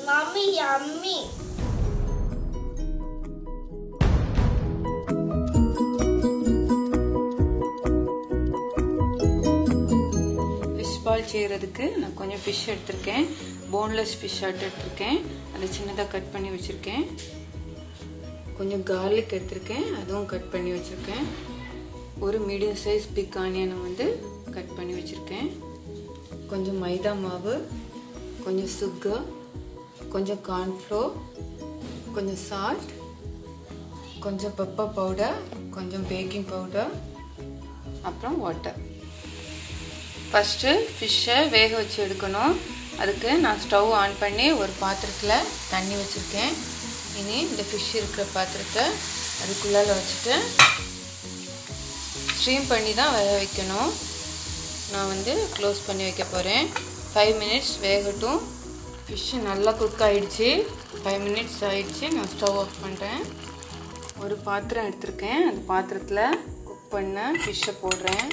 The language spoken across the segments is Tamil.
Mommy, yummy. Fishball செய்யறதுக்கு நான் கொஞ்சம் fish எடுத்துர்க்கேன். boneless fish எடுத்துர்க்கேன். அதை சின்னதா கட் பண்ணி வச்சிருக்கேன். கொஞ்சம் garlic எடுத்துர்க்கேன். அதுவும் கட் பண்ணி வச்சிருக்கேன். ஒரு மீடியம் சைஸ் big onion வந்து கட் பண்ணி வச்சிருக்கேன். கொஞ்சம் மைதா மாவு, கொஞ்சம் sugar, கொஞ்சம் corn flour, கொஞ்சம் salt, கொஞ்சம் pepper powder, கொஞ்சம் baking powder, அப்புறம் water. ஃபர்ஸ்ட் ஃபிஷ்ஷை வேக வச்சு எடுக்கணும். அதுக்கு நான் ஸ்டவ் ஆன் பண்ணி ஒரு பாத்திரத்தில் தண்ணி வச்சுருக்கேன். இனி இந்த ஃபிஷ் இருக்கிற பாத்திரத்தை அதுக்குள்ளால வச்சுட்டு ஸ்ட்ரீம் பண்ணி தான் வேக வைக்கணும். நான் வந்து க்ளோஸ் பண்ணி வைக்க போகிறேன். 5 மினிட்ஸ் வேகட்டும். ஃபிஷ்ஷு நல்லா குக் ஆகிடுச்சு. 5 மினிட்ஸ் ஆகிடுச்சு. நான் ஸ்டவ் ஆஃப் பண்ணுறேன். ஒரு பாத்திரம் எடுத்திருக்கேன். அந்த பாத்திரத்தில் குக் பண்ண ஃபிஷ்ஷை போடுறேன்.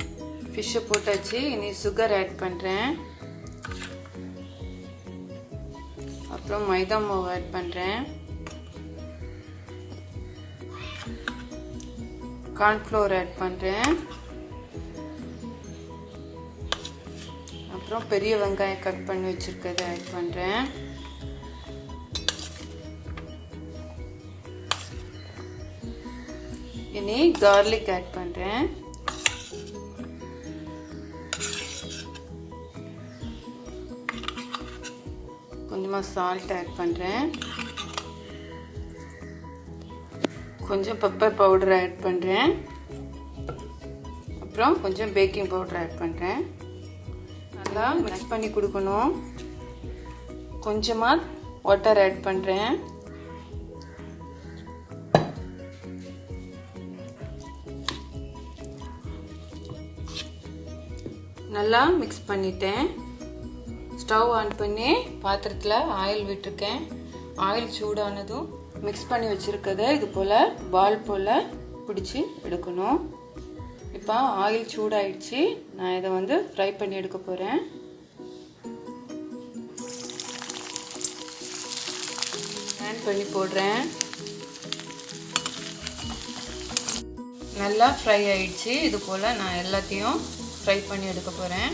ஃபிஷ்ஷை போட்டாச்சு. இனி சுகர் ஆட் பண்ணுறேன். அப்புறம் மைதா மாவு ஆட் பண்ணுறேன். கார்ன்ஃப்ளவர் ஆட் பண்ணுறேன். அப்புறம் பெரிய வெங்காயம் கட் பண்ணி வச்சுருக்கதை ஆட் பண்ணுறேன். இனி கார்லிக் ஆட் பண்ணுறேன். கொஞ்சமாக சால்ட் ஆட் பண்ணுறேன். கொஞ்சம் பெப்பர் பவுடர் ஆட் பண்ணுறேன். அப்புறம் கொஞ்சம் பேக்கிங் பவுடர் ஆட் பண்ணுறேன். நல்லா மிக்ஸ் பண்ணி கொடுக்கணும். கொஞ்சமாக வாட்டர் ஆட் பண்ணுறேன். நல்லா மிக்ஸ் பண்ணிட்டேன். ஸ்டவ் ஆன் பண்ணி பாத்திரத்தில் ஆயில் விட்டுருக்கேன். ஆயில் சூடானதும் மிக்ஸ் பண்ணி வச்சுருக்கதை இது போல் பால் போல் பிடிச்சி எடுக்கணும். இப்போ ஆயில் சூடாயிடுச்சு. நான் இதை வந்து ஃப்ரை பண்ணி எடுக்க போகிறேன். ஆட் பண்ணி போடுறேன். நல்லா ஃப்ரை ஆயிடுச்சு. இது போல் நான் எல்லாத்தையும் ஃப்ரை பண்ணி எடுக்க போகிறேன்.